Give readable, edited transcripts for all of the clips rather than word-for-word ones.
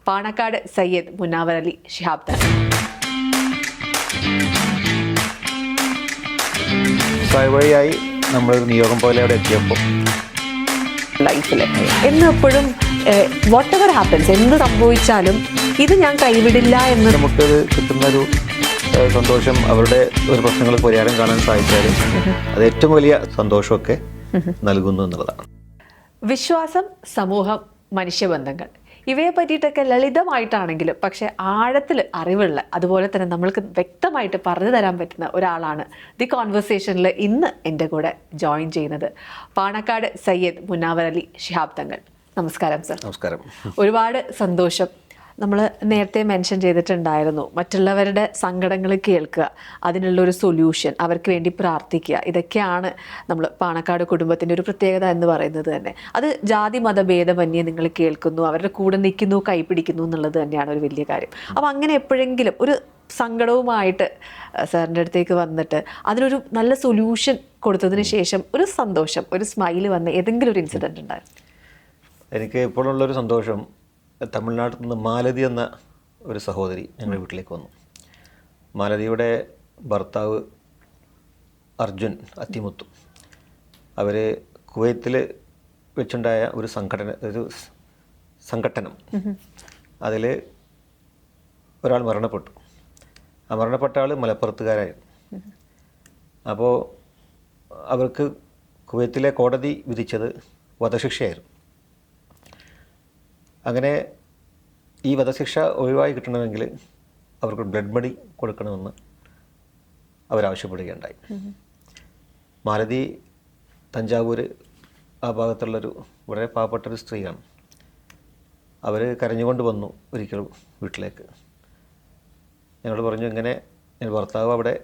പാണക്കാട് സയ്യിദ് മുനാവർ അലി ശിഹാബ് തങ്ങൾ. വഴിയായി നമ്മളൊരു നിയോഗം പോലെ അവിടെ എത്തിയപ്പോൾ ലൈഫിൽ എന്നെപ്പോഴും വാട്ട് എവർ ഹാപ്പൻസ്, എന്ത് സംഭവിച്ചാലും ഇത് ഞാൻ കൈവിടില്ല എന്ന് നമുക്കത് കിട്ടുന്നൊരു സന്തോഷം, അവരുടെ ഒരു പ്രശ്നങ്ങൾ പരിഹാരം കാണാൻ സാധിച്ചാലും അത് ഏറ്റവും വലിയ സന്തോഷമൊക്കെ നൽകുന്നു എന്നുള്ളതാണ്. വിശ്വാസം, സമൂഹം, മനുഷ്യബന്ധങ്ങൾ ഇവയെ പറ്റിയിട്ടൊക്കെ ലളിതമായിട്ടാണെങ്കിലും പക്ഷെ ആഴത്തിൽ അറിവുള്ള, അതുപോലെ തന്നെ നമ്മൾക്ക് വ്യക്തമായിട്ട് പറഞ്ഞു തരാൻ പറ്റുന്ന ഒരാളാണ് ദി കോൺവെർസേഷനിൽ ഇന്ന് എൻ്റെ കൂടെ ജോയിൻ ചെയ്യുന്നത്. പാണക്കാട് സയ്യിദ് മുനാവർ അലി ശിഹാബ് തങ്ങൾ. നമസ്കാരം സർ. നമസ്കാരം. ഒരുപാട് സന്തോഷം. നമ്മൾ നേരത്തെ മെൻഷൻ ചെയ്തിട്ടുണ്ടായിരുന്നു, മറ്റുള്ളവരുടെ സങ്കടങ്ങൾ കേൾക്കുക, അതിനുള്ളൊരു സൊല്യൂഷൻ, അവർക്ക് വേണ്ടി പ്രാർത്ഥിക്കുക, ഇതൊക്കെയാണ് നമ്മൾ പാണക്കാട് കുടുംബത്തിൻ്റെ ഒരു പ്രത്യേകത എന്ന് പറയുന്നത് തന്നെ. അത് ജാതി മതഭേദമന്യേ നിങ്ങൾ കേൾക്കുന്നു, അവരുടെ കൂടെ നിൽക്കുന്നു, കൈപിടിക്കുന്നു എന്നുള്ളത് തന്നെയാണ് ഒരു വലിയ കാര്യം. അപ്പോൾ അങ്ങനെ എപ്പോഴെങ്കിലും ഒരു സങ്കടവുമായിട്ട് സാറിൻ്റെ അടുത്തേക്ക് വന്നിട്ട് അതിനൊരു നല്ല സൊല്യൂഷൻ കൊടുത്തതിന് ശേഷം ഒരു സന്തോഷം, ഒരു സ്മൈല് വന്ന ഏതെങ്കിലും ഒരു ഇൻസിഡൻറ്റ് ഉണ്ടായിരുന്നു? എനിക്ക് ഇപ്പോഴുള്ളൊരു സന്തോഷം, തമിഴ്നാട്ടിൽ നിന്ന് മാലതി എന്ന ഒരു സഹോദരി ഞങ്ങളുടെ വീട്ടിലേക്ക് വന്നു. മാലതിയുടെ ഭർത്താവ് അർജുൻ അത്തിമുത്തു, അവർ കുവൈത്തിൽ വെച്ചുണ്ടായ ഒരു സംഘട്ടനം, അതിൽ ഒരാൾ മരണപ്പെട്ടു. ആ മരണപ്പെട്ട ആൾ മലപ്പുറത്തുകാരായിരുന്നു. അപ്പോൾ അവർക്ക് കുവൈത്തിലെ കോടതി വിധിച്ചത് വധശിക്ഷയായിരുന്നു. അങ്ങനെ ഈ വധശിക്ഷ ഒഴിവായി കിട്ടണമെങ്കിൽ അവർക്ക് ബ്ലഡ് മണി കൊടുക്കണമെന്ന് അവരാവശ്യപ്പെടുകയുണ്ടായി. മാലതി തഞ്ചാവൂർ ആ ഭാഗത്തുള്ളൊരു വളരെ പാവപ്പെട്ടൊരു സ്ത്രീയാണ്. അവർ കരഞ്ഞുകൊണ്ട് വന്നു ഒരിക്കൽ വീട്ടിലേക്ക്. ഞങ്ങൾ പറഞ്ഞു, ഇങ്ങനെ എൻ്റെ ഭർത്താവ് അവിടെ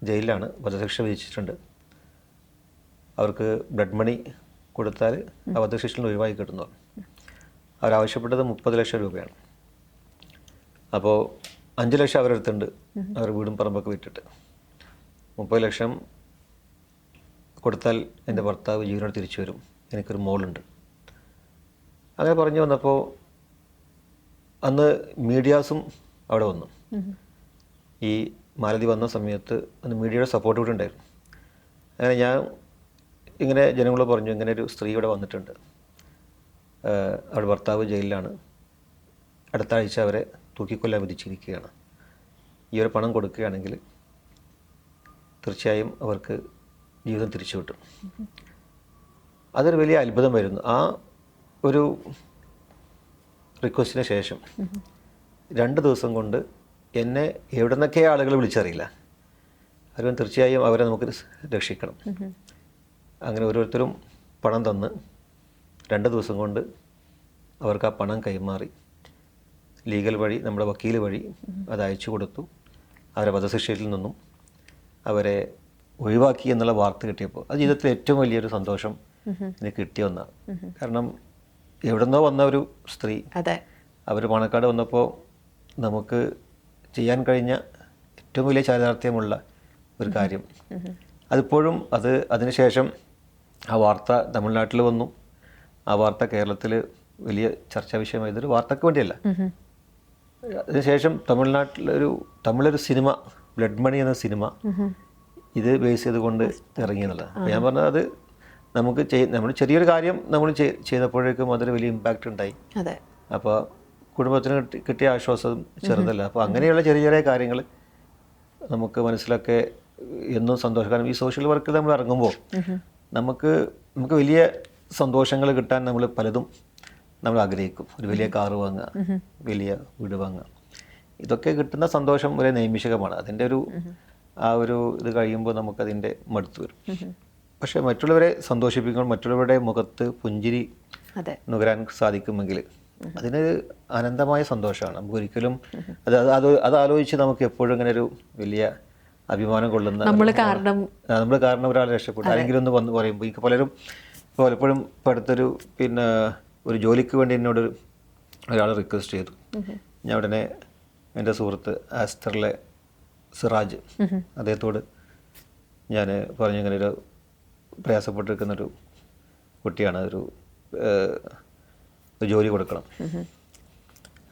ജയിലിലാണ്, വധശിക്ഷ വിധിച്ചിട്ടുണ്ട്, അവർക്ക് ബ്ലഡ് മണി കൊടുത്താൽ ആ വധശിക്ഷയിൽ ഒഴിവായി കിട്ടുന്നു. അവരാവശ്യപ്പെട്ടത് 30 ലക്ഷം രൂപയാണ്. അപ്പോൾ 5 ലക്ഷം അവരെടുത്തുണ്ട്, അവർ വീടും പറമ്പൊക്കെ വിറ്റിട്ട്. 30 ലക്ഷം കൊടുത്താൽ എൻ്റെ ഭർത്താവ് ജീവനോട് തിരിച്ചു വരും, എനിക്കൊരു മോളുണ്ട്. അങ്ങനെ പറഞ്ഞു വന്നപ്പോൾ അന്ന് മീഡിയാസും അവിടെ വന്നു. ഈ മാലതി വന്ന സമയത്ത് അന്ന് മീഡിയയുടെ സപ്പോർട്ട് കൂടി ഉണ്ടായിരുന്നു. അങ്ങനെ ഞാൻ ഇങ്ങനെ ജനങ്ങളോട് പറഞ്ഞു, ഇങ്ങനെ ഒരു സ്ത്രീ ഇവിടെ വന്നിട്ടുണ്ട്, അവരുടെ ഭർത്താവ് ജയിലിലാണ്, അടുത്ത ആഴ്ച അവരെ തൂക്കിക്കൊല്ലാൻ വിധിച്ചിരിക്കുകയാണ്, ഈ ഒരു പണം കൊടുക്കുകയാണെങ്കിൽ തീർച്ചയായും അവർക്ക് ജീവിതം തിരിച്ചു കിട്ടും. അതൊരു വലിയ അത്ഭുതമായിരുന്നു. ആ ഒരു റിക്വസ്റ്റിന് ശേഷം 2 ദിവസം കൊണ്ട് എന്നെ എവിടെ നിന്നൊക്കെ ആളുകൾ വിളിച്ചറിയില്ല, അവർ തീർച്ചയായും അവരെ നമുക്ക് രക്ഷിക്കണം. അങ്ങനെ ഓരോരുത്തരും പണം തന്ന് 2 ദിവസം കൊണ്ട് അവർക്ക് ആ പണം കൈമാറി ലീഗൽ വഴി, നമ്മുടെ വക്കീൽ വഴി അത് അയച്ചു കൊടുത്തു. അവരെ വധശിക്ഷയിൽ നിന്നും അവരെ ഒഴിവാക്കി എന്നുള്ള വാർത്ത കിട്ടിയപ്പോൾ അത് ജീവിതത്തിൽ ഏറ്റവും വലിയൊരു സന്തോഷം എനിക്ക് കിട്ടിയ ഒന്നാണ്. കാരണം എവിടുന്നോ വന്ന ഒരു സ്ത്രീ അവർ പാണക്കാട് വന്നപ്പോൾ നമുക്ക് ചെയ്യാൻ കഴിഞ്ഞ ഏറ്റവും വലിയ ചാരിതാർത്ഥ്യമുള്ള ഒരു കാര്യം. അതിപ്പോഴും അതിനുശേഷം ആ വാർത്ത തമിഴ്നാട്ടിൽ വന്നു. ആ വാർത്ത കേരളത്തിൽ വലിയ ചർച്ചാ വിഷയമായി. ഇതൊരു വാർത്തക്ക് വേണ്ടിയല്ല. അതിനുശേഷം തമിഴൊരു സിനിമ, ബ്ലഡ് മണി എന്ന സിനിമ ഇത് ബേസ് ചെയ്തുകൊണ്ട് ഇറങ്ങിയെന്നുള്ളത്. അപ്പോൾ ഞാൻ പറഞ്ഞത്, അത് നമ്മൾ ചെറിയൊരു കാര്യം നമ്മൾ ചെയ്തപ്പോഴേക്കും അതൊരു വലിയ ഇമ്പാക്റ്റ് ഉണ്ടായി. അപ്പോൾ കുടുംബത്തിന് കിട്ടിയ ആശ്വാസം ചെറുതല്ല. അപ്പോൾ അങ്ങനെയുള്ള ചെറിയ ചെറിയ കാര്യങ്ങൾ നമുക്ക് മനസ്സിലൊക്കെ എന്നും സന്തോഷം. കാരണം ഈ സോഷ്യൽ വർക്കിൽ നമ്മൾ ഇറങ്ങുമ്പോൾ നമുക്ക് വലിയ സന്തോഷങ്ങൾ കിട്ടാൻ നമ്മൾ പലതും നമ്മൾ ആഗ്രഹിക്കും. ഒരു വലിയ കാറ് വാങ്ങുക, വലിയ വീട് വാങ്ങുക, ഇതൊക്കെ കിട്ടുന്ന സന്തോഷം ഒരു നൈമിഷികമാണ്. അതിൻ്റെ ആ ഒരു ഇത് കഴിയുമ്പോൾ നമുക്കതിൻ്റെ മടുത്ത് വരും. പക്ഷേ മറ്റുള്ളവരെ സന്തോഷിപ്പിക്കുമ്പോൾ മറ്റുള്ളവരുടെ മുഖത്ത് പുഞ്ചിരി നുകരാൻ സാധിക്കുമെങ്കിൽ അതിനൊരു അനന്തമായ സന്തോഷമാണ്. നമുക്ക് ഒരിക്കലും അത് ആലോചിച്ച് നമുക്ക് എപ്പോഴും ഇങ്ങനെ ഒരു വലിയ അഭിമാനം കൊള്ളുന്ന, നമ്മൾ കാരണം ഒരാൾ രക്ഷപ്പെട്ടു ആരെങ്കിലും ഒന്ന് വന്ന് പറയുമ്പോൾ എനിക്ക് പലപ്പോഴും ഇപ്പോൾ അടുത്തൊരു ഒരു ജോലിക്ക് വേണ്ടി എന്നോട് ഒരാൾ റിക്വസ്റ്റ് ചെയ്തു. ഞാൻ ഉടനെ എൻ്റെ സുഹൃത്ത് ആസ്റ്ററിലെ സിറാജ്, അദ്ദേഹത്തോട് ഞാൻ പറഞ്ഞു, ഇങ്ങനെ ഒരു പ്രയാസപ്പെട്ടിരിക്കുന്നൊരു കുട്ടിയാണ്, ഒരു ജോലി കൊടുക്കണം.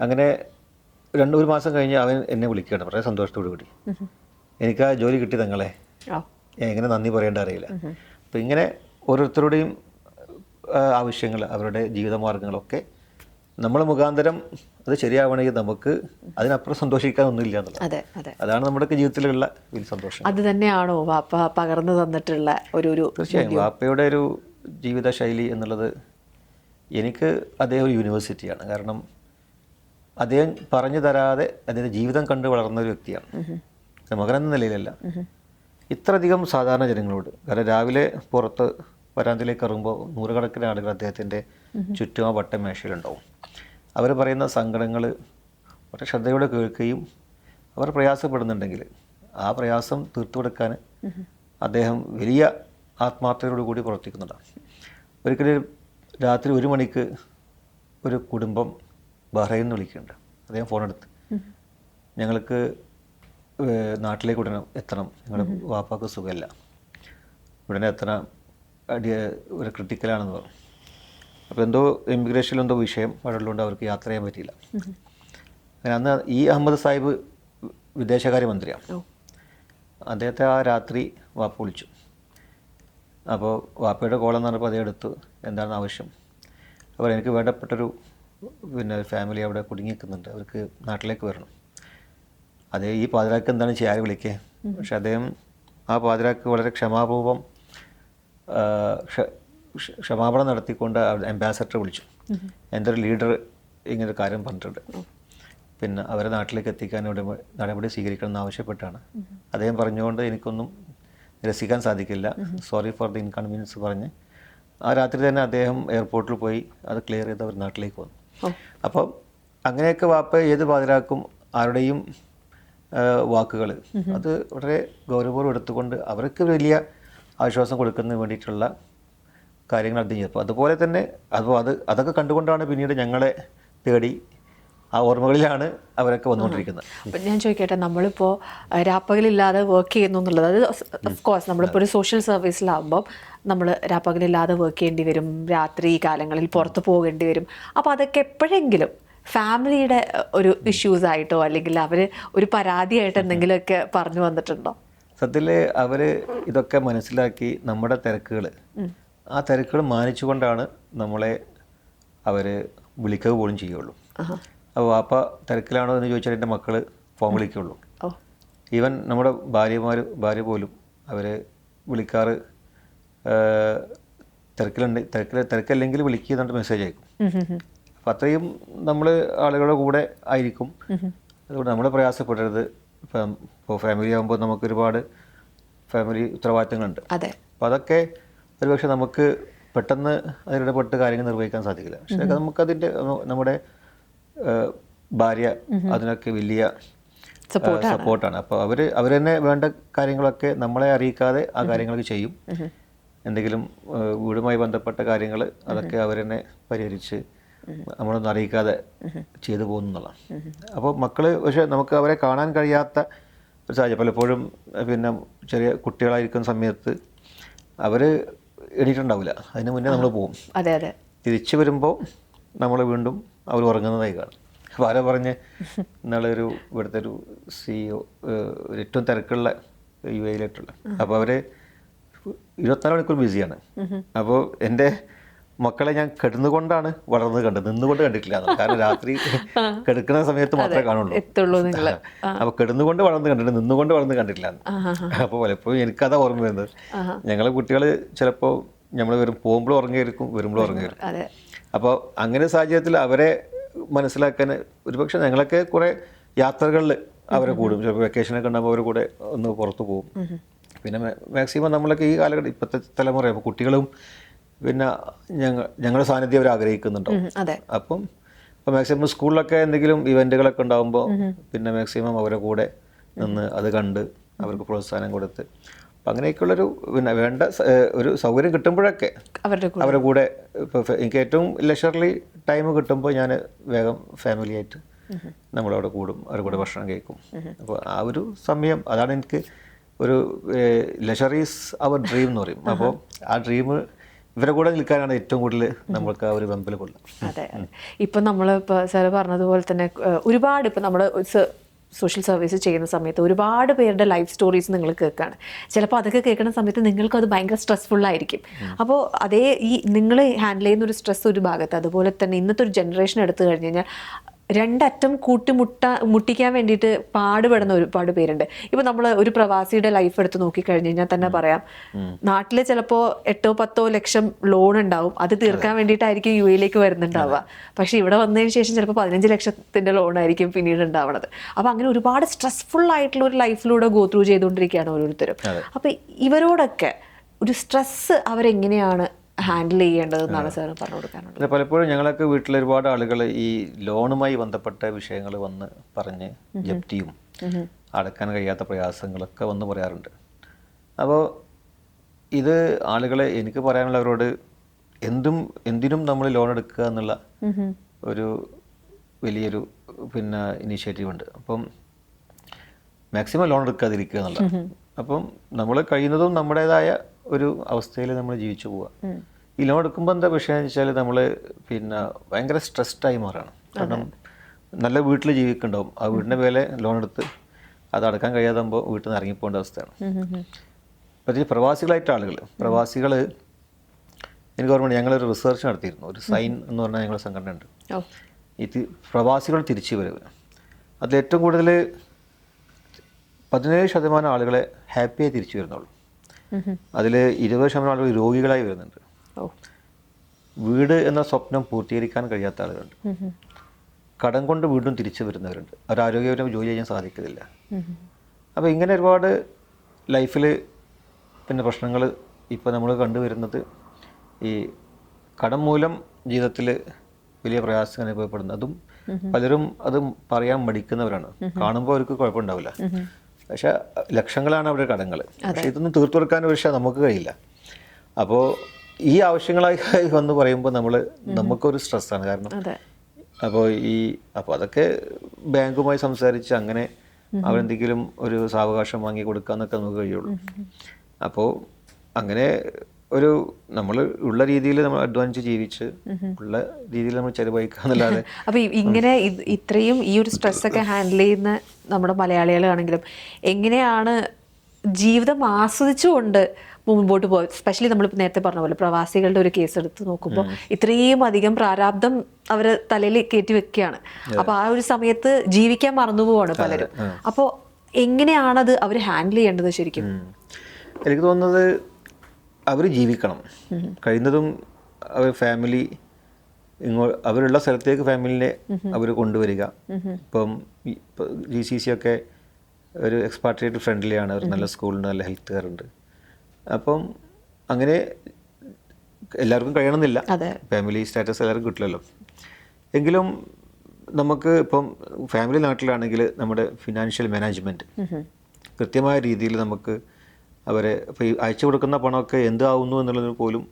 അങ്ങനെ ഒരു മാസം കഴിഞ്ഞ് അവൻ എന്നെ വിളിക്കുകയാണ് വളരെ സന്തോഷത്തോടു കൂടി. എനിക്ക് ആ ജോലി കിട്ടി തങ്ങളെ, എങ്ങനെ നന്ദി പറയേണ്ട അറിയില്ല. അപ്പം ഇങ്ങനെ ഓരോരുത്തരുടെയും ആവശ്യങ്ങൾ, അവരുടെ ജീവിതമാർഗ്ഗങ്ങളൊക്കെ നമ്മൾ മുഖാന്തരം അത് ശരിയാവണമെങ്കിൽ നമുക്ക് അതിനപ്പുറം സന്തോഷിക്കാനൊന്നുമില്ല എന്നുള്ളത്. അതാണ് നമ്മുടെയൊക്കെ ജീവിതത്തിലുള്ള വലിയ സന്തോഷം. അത് തന്നെയാണോ വാപ്പ പകർന്നു തന്നിട്ടുള്ള ഒരു തീർച്ചയായും വാപ്പയുടെ ഒരു ജീവിത ശൈലി എന്നുള്ളത് എനിക്ക് അദ്ദേഹം ഒരു യൂണിവേഴ്സിറ്റിയാണ്. കാരണം അദ്ദേഹം പറഞ്ഞു തരാതെ അദ്ദേഹത്തെ ജീവിതം കണ്ട് വളർന്ന ഒരു വ്യക്തിയാണ്. മകനെന്ന നിലയിലല്ല, ഇത്രയധികം സാധാരണ ജനങ്ങളോട്. കാരണം രാവിലെ പുറത്ത് വരാന്തയിലേക്ക് ഇറങ്ങുമ്പോൾ നൂറുകണക്കിന് ആളുകൾ അദ്ദേഹത്തിൻ്റെ ചുറ്റും ആ വട്ടമേശയിലുണ്ടാവും. അവർ പറയുന്ന സങ്കടങ്ങൾ വളരെ ശ്രദ്ധയോടെ കേൾക്കുകയും അവർ പ്രയാസപ്പെടുന്നുണ്ടെങ്കിൽ ആ പ്രയാസം തീർത്തു കൊടുക്കാൻ അദ്ദേഹം വലിയ ആത്മാർത്ഥതയോടു കൂടി പ്രവർത്തിക്കുന്നുണ്ടാണ്. ഒരിക്കലും രാത്രി 1 മണിക്ക് ഒരു കുടുംബം ബഹ്റൈനിൽ നിന്ന് വിളിക്കുന്നുണ്ട്. അദ്ദേഹം ഫോണെടുത്ത്, ഞങ്ങൾക്ക് നാട്ടിലേക്ക് ഉടനെ എത്തണം, ഞങ്ങളുടെ വാപ്പാക്ക് സുഖമില്ല, ഉടനെ എത്തണം, ഒരു ക്രിട്ടിക്കലാണെന്ന് പറഞ്ഞു. അപ്പോൾ എന്തോ ഇമിഗ്രേഷനിൽ എന്തോ വിഷയം വഴലുകൊണ്ട് അവർക്ക് യാത്ര ചെയ്യാൻ പറ്റിയില്ല. അങ്ങനെ അന്ന് ഈ അഹമ്മദ് സാഹിബ് വിദേശകാര്യമന്ത്രിയാണ്. അദ്ദേഹത്തെ ആ രാത്രി വാപ്പ വിളിച്ചു. അപ്പോൾ വാപ്പയുടെ കോളെന്ന് പറഞ്ഞപ്പോൾ അദ്ദേഹം എടുത്തു, എന്താണ് ആവശ്യം. അപ്പോൾ എനിക്ക് വേണ്ടപ്പെട്ടൊരു ഫാമിലി അവിടെ കുടുങ്ങിക്കുന്നുണ്ട്, അവർക്ക് നാട്ടിലേക്ക് വരണം. അതേ ഈ പാതിരാക്ക് എന്താണ് ചെയ്യാൻ വിളിക്കുക. പക്ഷെ അദ്ദേഹം ആ പാതിരാക്ക് വളരെ ക്ഷമാപൂർവം ക്ഷമാപണം നടത്തിക്കൊണ്ട് അംബാസഡറെ വിളിച്ചു. എൻ്റെ ഒരു ലീഡർ ഇങ്ങനൊരു കാര്യം പറഞ്ഞിട്ടുണ്ട്, പിന്നെ അവരെ നാട്ടിലേക്ക് എത്തിക്കാൻ ഇവിടെ നടപടി സ്വീകരിക്കണം എന്ന് ആവശ്യപ്പെട്ടാണ്. അദ്ദേഹം പറഞ്ഞുകൊണ്ട് എനിക്കൊന്നും രസിക്കാൻ സാധിക്കില്ല, സോറി ഫോർ ദി ഇൻകൺവീനിയൻസ് പറഞ്ഞ് ആ രാത്രി തന്നെ അദ്ദേഹം എയർപോർട്ടിൽ പോയി അത് ക്ലിയർ ചെയ്ത് അവർ നാട്ടിലേക്ക് വന്നു. അപ്പം അങ്ങനെയൊക്കെ വാപ്പ ഏത് പാതിരാക്കും ആരുടെയും വാക്കുകൾ അത് വളരെ ഗൗരവപൂർവ്വം എടുത്തുകൊണ്ട് അവർക്ക് വലിയ ആശ്വാസം കൊടുക്കുന്നതിന് വേണ്ടിയിട്ടുള്ള കാര്യങ്ങൾ അദ്ദേഹം ചെയ്തപ്പോൾ അതുപോലെ തന്നെ അതൊക്കെ കണ്ടുകൊണ്ടാണ് പിന്നീട് ഞങ്ങളെ തേടി ആ ഓർമ്മകളിലാണ് അവരൊക്കെ വന്നുകൊണ്ടിരിക്കുന്നത്. അപ്പം ഞാൻ ചോദിക്കട്ടെ, നമ്മളിപ്പോൾ രാപ്പകലില്ലാതെ വർക്ക് ചെയ്യുന്നു എന്നുള്ളത്, അത് ഓഫ് കോഴ്സ് നമ്മളിപ്പോൾ ഒരു സോഷ്യൽ സർവീസിലാകുമ്പം നമ്മൾ രാപ്പകലില്ലാതെ വർക്ക് ചെയ്യേണ്ടി വരും, രാത്രി കാലങ്ങളിൽ പുറത്ത് പോകേണ്ടി വരും. അപ്പോൾ അതൊക്കെ എപ്പോഴെങ്കിലും ഫാമിലിയുടെ ഒരു ഇഷ്യൂസ് ആയിട്ടോ അല്ലെങ്കിൽ അവർ ഒരു പരാതിയായിട്ട് എന്തെങ്കിലുമൊക്കെ പറഞ്ഞു വന്നിട്ടുണ്ടോ? സത്യത്തിൽ അവർ ഇതൊക്കെ മനസ്സിലാക്കി നമ്മുടെ തിരക്കുകൾ, ആ തിരക്കുകൾ മാനിച്ചുകൊണ്ടാണ് നമ്മളെ അവർ വിളിക്കുക പോലും ചെയ്യുള്ളൂ. അപ്പോൾ വാപ്പ തിരക്കിലാണോ എന്ന് ചോദിച്ചാൽ എൻ്റെ മക്കൾ ഫോൺ വിളിക്കുള്ളൂ. ഈവൻ നമ്മുടെ ഭാര്യ പോലും അവർ വിളിക്കാറ് തിരക്കല്ലെങ്കിൽ വിളിക്കുന്നുണ്ട്, മെസ്സേജ് അയക്കും. അപ്പം അത്രയും നമ്മൾ ആളുകളുടെ കൂടെ ആയിരിക്കും. അതുകൊണ്ട് നമ്മൾ പ്രയാസപ്പെടരുത്. ഇപ്പോൾ ഫാമിലി ആകുമ്പോൾ നമുക്ക് ഒരുപാട് ഫാമിലി ഉത്തരവാദിത്തങ്ങളുണ്ട്. അപ്പോൾ അതൊക്കെ ഒരുപക്ഷെ നമുക്ക് പെട്ടെന്ന് അതിലിടപെട്ട് കാര്യങ്ങൾ നിർവഹിക്കാൻ സാധിക്കില്ല. പക്ഷേ നമുക്കതിൻ്റെ നമ്മുടെ ഭാര്യ അതിനൊക്കെ വലിയ സപ്പോർട്ടാണ്. അപ്പോൾ അവർ തന്നെ വേണ്ട കാര്യങ്ങളൊക്കെ നമ്മളെ അറിയിക്കാതെ ആ കാര്യങ്ങളൊക്കെ ചെയ്യും. എന്തെങ്കിലും വീടുമായി ബന്ധപ്പെട്ട കാര്യങ്ങൾ അതൊക്കെ അവർ തന്നെ പരിഹരിച്ച് നമ്മളൊന്നും അറിയിക്കാതെ ചെയ്തു പോകുന്നുള്ള. അപ്പോൾ മക്കൾ പക്ഷേ നമുക്ക് അവരെ കാണാൻ കഴിയാത്ത ഒരു സാഹചര്യം. പലപ്പോഴും ചെറിയ കുട്ടികളായിരിക്കുന്ന സമയത്ത് അവർ എണീറ്റുണ്ടാവില്ല, അതിന് മുന്നേ നമ്മൾ പോകും. തിരിച്ചു വരുമ്പോൾ നമ്മൾ വീണ്ടും അവർ ഉറങ്ങുന്നതായി കാണും. അപ്പോൾ ആരോ പറഞ്ഞ് ഇന്നാളൊരു ഇവിടുത്തെ ഒരു CEO ഏറ്റവും തിരക്കുള്ള UAE-ലായിട്ടുള്ള, അപ്പോൾ അവർ 24 മണിക്കൂർ ബിസിയാണ്. അപ്പോൾ എൻ്റെ മക്കളെ ഞാൻ കിടന്നുകൊണ്ടാണ് വളർന്നത് കണ്ടത്, നിന്നുകൊണ്ട് കണ്ടിട്ടില്ല. കാരണം രാത്രി കിടക്കുന്ന സമയത്ത് മാത്രമേ കാണുള്ളൂ. അപ്പോൾ കിടന്നുകൊണ്ട് വളർന്ന് കണ്ടിട്ട് നിന്നുകൊണ്ട് വളർന്ന് കണ്ടിട്ടില്ല. അപ്പോൾ പലപ്പോഴും എനിക്കതാ ഓർമ്മ വരുന്നത്. ഞങ്ങളെ കുട്ടികൾ ചിലപ്പോൾ നമ്മൾ പോകുമ്പോഴും ഉറങ്ങിയിരിക്കും, വരുമ്പോഴും ഉറങ്ങിയിരിക്കും. അപ്പോൾ അങ്ങനെ സാഹചര്യത്തിൽ അവരെ മനസ്സിലാക്കാൻ ഒരുപക്ഷെ ഞങ്ങളൊക്കെ കുറേ യാത്രകളിൽ അവരെ കൂടും. ചിലപ്പോൾ വെക്കേഷനൊക്കെ ഉണ്ടാകുമ്പോൾ അവർ കൂടെ ഒന്ന് പുറത്ത് പോകും. പിന്നെ മാക്സിമം നമ്മളൊക്കെ ഈ കാലഘട്ടം ഇപ്പോഴത്തെ തലമുറ ഇപ്പോൾ കുട്ടികളും ഞങ്ങളുടെ സാന്നിധ്യം അവർ ആഗ്രഹിക്കുന്നുണ്ടാവും. അപ്പം മാക്സിമം സ്കൂളിലൊക്കെ എന്തെങ്കിലും ഇവൻറ്റുകളൊക്കെ ഉണ്ടാകുമ്പോൾ മാക്സിമം അവരെ കൂടെ നിന്ന് അത് കണ്ട് അവർക്ക് പ്രോത്സാഹനം കൊടുത്ത് അപ്പം അങ്ങനെയൊക്കെയുള്ളൊരു വേണ്ട ഒരു സൗകര്യം കിട്ടുമ്പോഴൊക്കെ അവരുടെ കൂടെ ഇപ്പോൾ എനിക്ക് ഏറ്റവും ലെഷർലി ടൈം കിട്ടുമ്പോൾ ഞാൻ വേഗം ഫാമിലിയായിട്ട് നമ്മളവിടെ കൂടും, അവരുടെ കൂടെ ഭക്ഷണം കഴിക്കും. അപ്പോൾ ആ ഒരു സമയം അതാണ് എനിക്ക് ഒരു ലെഷർ ഈസ് അവർ ഡ്രീം എന്ന് പറയും. അപ്പോൾ ആ ഡ്രീം ഇവരെ കൂടെ നിൽക്കാനാണ് ഏറ്റവും കൂടുതൽ നമ്മൾക്ക് ആ ഒരു വെമ്പൽ കൊള്ളുക. അതെ. ഇപ്പം നമ്മൾ ഇപ്പോൾ സാറ് പറഞ്ഞതുപോലെ തന്നെ ഒരുപാട് ഇപ്പം നമ്മൾ സോഷ്യൽ സർവീസ് ചെയ്യുന്ന സമയത്ത് ഒരുപാട് പേരുടെ ലൈഫ് സ്റ്റോറീസ് നിങ്ങൾ കേൾക്കുകയാണ്. ചിലപ്പോൾ അതൊക്കെ കേൾക്കുന്ന സമയത്ത് നിങ്ങൾക്കും അത് ഭയങ്കര സ്ട്രെസ്ഫുള്ളായിരിക്കും. അപ്പോൾ അതേ ഈ നിങ്ങൾ ഹാൻഡിൽ ചെയ്യുന്ന ഒരു സ്ട്രെസ് ഒരു ഭാഗത്ത്, അതുപോലെ തന്നെ ഇന്നത്തെ ഒരു ജനറേഷൻ എടുത്തു കഴിഞ്ഞ് കഴിഞ്ഞാൽ രണ്ടറ്റം മുട്ടിക്കാൻ വേണ്ടിയിട്ട് പാടുപെടുന്ന ഒരുപാട് പേരുണ്ട്. ഇപ്പം നമ്മൾ ഒരു പ്രവാസിയുടെ ലൈഫ് എടുത്ത് നോക്കിക്കഴിഞ്ഞ് കഴിഞ്ഞാൽ തന്നെ പറയാം, നാട്ടിൽ ചിലപ്പോൾ 8-10 ലക്ഷം ലോൺ ഉണ്ടാവും, അത് തീർക്കാൻ വേണ്ടിയിട്ടായിരിക്കും യു എയിലേക്ക് വരുന്നുണ്ടാവുക. പക്ഷെ ഇവിടെ വന്നതിന് ശേഷം ചിലപ്പോൾ 15 ലക്ഷത്തിൻ്റെ ലോണായിരിക്കും പിന്നീട് ഉണ്ടാവുന്നത്. അപ്പോൾ അങ്ങനെ ഒരുപാട് സ്ട്രെസ്ഫുൾ ആയിട്ടുള്ള ഒരു ലൈഫിലൂടെ ഗോ ത്രൂ ചെയ്തുകൊണ്ടിരിക്കുകയാണ് ഓരോരുത്തരും. അപ്പോൾ ഇവരോടൊക്കെ ഒരു സ്ട്രെസ്സ് അവരെങ്ങനെയാണ് ഹാൻഡിൽ ചെയ്യേണ്ടതെന്നാണ് സാർ പറഞ്ഞു കൊടുക്കാനുള്ളത്? പലപ്പോഴും ഞങ്ങളൊക്കെ വീട്ടിൽ ഒരുപാട് ആളുകൾ ഈ ലോണുമായി ബന്ധപ്പെട്ട വിഷയങ്ങൾ വന്ന് പറഞ്ഞ് ജപ്തിയും അടക്കാൻ കഴിയാത്ത പ്രയാസങ്ങളൊക്കെ വന്ന് പറയാറുണ്ട്. അപ്പോൾ ഇത് ആളുകളെ എനിക്ക് പറയാനുള്ളവരോട് എന്തിനും നമ്മൾ ലോൺ എടുക്കുക എന്നുള്ള ഒരു വലിയൊരു ഇനീഷ്യേറ്റീവ് ഉണ്ട്. അപ്പം മാക്സിമം ലോൺ എടുക്കാതിരിക്കുക എന്നുള്ളത്. അപ്പം നമ്മൾ കഴിയുന്നതും നമ്മുടേതായ ഒരു അവസ്ഥയിൽ നമ്മൾ ജീവിച്ചു പോവുക. ഈ ലോൺ എടുക്കുമ്പോൾ എന്താ വിഷയം എന്ന് വെച്ചാൽ നമ്മൾ ഭയങ്കര സ്ട്രെസ്ഡായി മാറാണ്. കാരണം നല്ല വീട്ടിൽ ജീവിക്കുന്നുണ്ടാവും, ആ വീടിൻ്റെ മേലെ ലോൺ എടുത്ത് അത് അടക്കാൻ കഴിയാതാകുമ്പോൾ വീട്ടിൽ നിന്ന് ഇറങ്ങിപ്പോകേണ്ട അവസ്ഥയാണ്. പക്ഷേ പ്രവാസികളായിട്ട് പ്രവാസികൾ എനിക്ക് ഓർമ്മയുണ്ട്, ഞങ്ങളൊരു റിസർച്ച് നടത്തിയിരുന്നു. ഒരു സൈൻ എന്ന് പറഞ്ഞാൽ ഞങ്ങളുടെ സംഘടന ഉണ്ട്. ഈ പ്രവാസികൾ തിരിച്ചു വരവ്, അതിൽ ഏറ്റവും കൂടുതൽ 17% ആളുകളെ ഹാപ്പിയായി തിരിച്ചു വരുന്നുള്ളൂ. അതിൽ 20% ആളുകൾ രോഗികളായി വരുന്നുണ്ട്. വീട് എന്ന സ്വപ്നം പൂർത്തീകരിക്കാൻ കഴിയാത്ത ആളുകളുണ്ട്. കടം കൊണ്ട് വീണ്ടും തിരിച്ചു വരുന്നവരുണ്ട്. അവർ ആരോഗ്യപരമായി ജോലി ചെയ്യാൻ സാധിക്കുന്നില്ല. അപ്പോൾ ഇങ്ങനെ ഒരുപാട് ലൈഫിൽ പ്രശ്നങ്ങൾ ഇപ്പോൾ നമ്മൾ കണ്ടുവരുന്നത് ഈ കടം മൂലം ജീവിതത്തിൽ വലിയ പ്രയാസം അനുഭവപ്പെടുന്നത്. അതും പലരും അത് പറയാൻ മടിക്കുന്നവരാണ്. കാണുമ്പോൾ അവർക്ക് കുഴപ്പമുണ്ടാവില്ല, പക്ഷെ ലക്ഷങ്ങളാണ് അവരുടെ കടങ്ങൾ. പക്ഷെ ഇതൊന്നും തീർത്തു കൊടുക്കാൻ പക്ഷേ നമുക്ക് കഴിയില്ല. അപ്പോൾ ഈ ആവശ്യങ്ങളായി വന്ന് പറയുമ്പോൾ നമുക്കൊരു സ്ട്രെസ്സാണ്. കാരണം അപ്പോൾ അതൊക്കെ ബാങ്കുമായി സംസാരിച്ച് അങ്ങനെ അവരെന്തെങ്കിലും ഒരു സാവകാശം വാങ്ങി കൊടുക്കാന്നൊക്കെ നമുക്ക് കഴിയുള്ളൂ. അപ്പോൾ അങ്ങനെ ഒരു നമ്മൾ ഉള്ള രീതിയിൽ നമ്മൾ അഡ്വാൻസ് ജീവിച്ച് ഉള്ള രീതിയിൽ നമ്മൾ ചെലവഴിക്കാന്നല്ലാതെ. അപ്പോൾ ഇങ്ങനെ ഇത്രയും ഈ ഒരു സ്ട്രെസ്സൊക്കെ ഹാൻഡിൽ ചെയ്യുന്ന നമ്മുടെ മലയാളികളാണെങ്കിലും എങ്ങനെയാണ് ജീവിതം ആസ്വദിച്ചുകൊണ്ട് മുമ്പോട്ട് പോകുക? എസ്പെഷ്യലി നമ്മളിപ്പോൾ നേരത്തെ പറഞ്ഞ പോലെ പ്രവാസികളുടെ ഒരു കേസ് എടുത്ത് നോക്കുമ്പോൾ ഇത്രയും അധികം പ്രാരാബ്ദം അവർ തലയിൽ കയറ്റി വെക്കുകയാണ്. അപ്പോൾ ആ ഒരു സമയത്ത് ജീവിക്കാൻ മറന്നുപോവാണ് പലരും. അപ്പോൾ എങ്ങനെയാണത് അവർ ഹാൻഡിൽ ചെയ്യേണ്ടത് ശരിക്കും? എനിക്ക് തോന്നുന്നത് അവർ ജീവിക്കണം, കഴിയുന്നതും അവർ ഫാമിലി അവരുള്ള സ്ഥലത്തേക്ക് ഫാമിലിനെ അവർ കൊണ്ടുവരിക. ഇപ്പം GCC ഒക്കെ ഒരു എക്സ്പാട്രിയേറ്റ് ഫ്രണ്ട്ലിയാണ്, ഒരു നല്ല സ്കൂളുണ്ട്, നല്ല ഹെൽത്ത് കെയർ ഉണ്ട്. അപ്പം അങ്ങനെ എല്ലാവർക്കും കഴിയണമെന്നില്ല, ഫാമിലി സ്റ്റാറ്റസ് എല്ലാവർക്കും കിട്ടില്ലല്ലോ. എങ്കിലും നമുക്ക് ഇപ്പം ഫാമിലി നാട്ടിലാണെങ്കിൽ നമ്മുടെ ഫിനാൻഷ്യൽ മാനേജ്മെൻറ്റ് കൃത്യമായ രീതിയിൽ നമുക്ക് അവരെ ഇപ്പോൾ ഈ അയച്ചു കൊടുക്കുന്ന പണമൊക്കെ എന്താവുന്നു എന്നുള്ളത് പോലും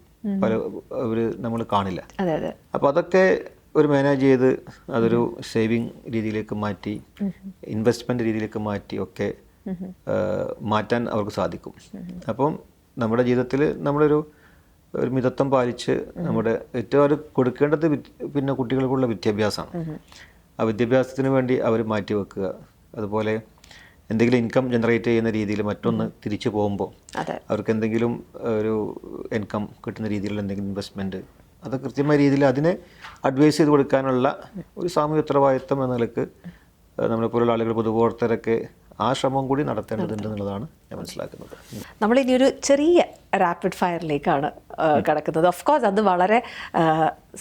നമ്മൾ കാണില്ല. അപ്പോൾ അതൊക്കെ ഒരു മാനേജ് ചെയ്ത് അതൊരു സേവിങ് രീതിയിലേക്ക് മാറ്റി ഇൻവെസ്റ്റ്മെൻറ്റ് രീതിയിലേക്ക് മാറ്റി ഒക്കെ മാറ്റാൻ അവർക്ക് സാധിക്കും. അപ്പം നമ്മുടെ ജീവിതത്തിൽ നമ്മളൊരു മിതത്വം പാലിച്ച് നമ്മുടെ ഏറ്റവും അവർ കൊടുക്കേണ്ടത് കുട്ടികൾക്കുള്ള വിദ്യാഭ്യാസമാണ്. ആ വിദ്യാഭ്യാസത്തിന് വേണ്ടി അവർ മാറ്റി വെക്കുക. അതുപോലെ എന്തെങ്കിലും ഇൻകം ജനറേറ്റ് ചെയ്യുന്ന രീതിയിൽ മറ്റൊന്ന് തിരിച്ചു പോകുമ്പോൾ അവർക്ക് എന്തെങ്കിലും ഒരു ഇൻകം കിട്ടുന്ന രീതിയിലുള്ള എന്തെങ്കിലും ഇൻവെസ്റ്റ്മെൻറ്റ് അത് കൃത്യമായ രീതിയിൽ അതിനെ അഡ്വൈസ് ചെയ്ത് കൊടുക്കാനുള്ള ഒരു സാമൂഹ്യ ഉത്തരവാദിത്വം എന്ന നിലക്ക് നമ്മളെപ്പോലുള്ള ആളുകൾ പൊതുപ്രവർത്തകരൊക്കെ ആ ശ്രമം കൂടി നടത്തേണ്ടതുണ്ട് എന്നുള്ളതാണ് ഞാൻ മനസ്സിലാക്കുന്നത്. നമ്മളിനി ഒരു ചെറിയ റാപ്പിഡ് ഫയറിലേക്കാണ് കിടക്കുന്നത്. ഓഫ് കോഴ്സ് അത് വളരെ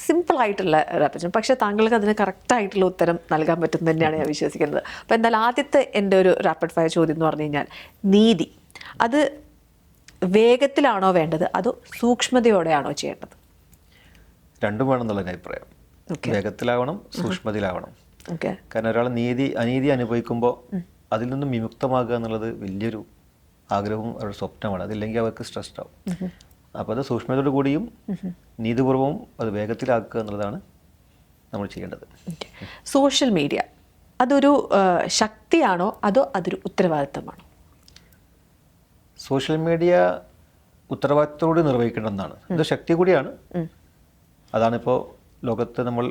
സിമ്പിളായിട്ടുള്ള റാപ്പിഡ്, പക്ഷേ താങ്കൾക്ക് അതിന് കറക്റ്റായിട്ടുള്ള ഉത്തരം നൽകാൻ പറ്റും തന്നെയാണ് ഞാൻ വിശ്വസിക്കുന്നത്. അപ്പോൾ എന്തായാലും ആദ്യത്തെ എൻ്റെ ഒരു റാപ്പിഡ് ഫയർ ചോദ്യം എന്ന് പറഞ്ഞു കഴിഞ്ഞാൽ, നീതി അത് വേഗത്തിലാണോ വേണ്ടത് അതോ സൂക്ഷ്മതയോടെയാണോ ചെയ്യേണ്ടത്? രണ്ടും വേണമെന്നുള്ള അഭിപ്രായം. വേഗത്തിലാവണം, സൂക്ഷ്മതയിലാവണം. കാരണം ഒരാൾ അനീതി അനുഭവിക്കുമ്പോൾ അതിൽ നിന്നും വിമുക്തമാകുക എന്നുള്ളത് വലിയൊരു ആഗ്രഹവും അവരുടെ സ്വപ്നമാണ്. അതില്ലെങ്കിൽ അവർക്ക് സ്ട്രെസ്ഡ് ആവും. അപ്പോൾ അത് സൂക്ഷ്മതയോടു കൂടിയും നീതിപൂർവവും അത് വേഗത്തിലാക്കുക എന്നുള്ളതാണ് നമ്മൾ ചെയ്യേണ്ടത്. സോഷ്യൽ മീഡിയ അതൊരു ശക്തിയാണോ അതോ അതൊരു ഉത്തരവാദിത്തമാണോ? സോഷ്യൽ മീഡിയ ഉത്തരവാദിത്തത്തോടെ നിർവഹിക്കേണ്ടതാണ്. ഇത് ശക്തി കൂടിയാണ്. അതാണിപ്പോൾ ലോകത്ത് നമ്മൾ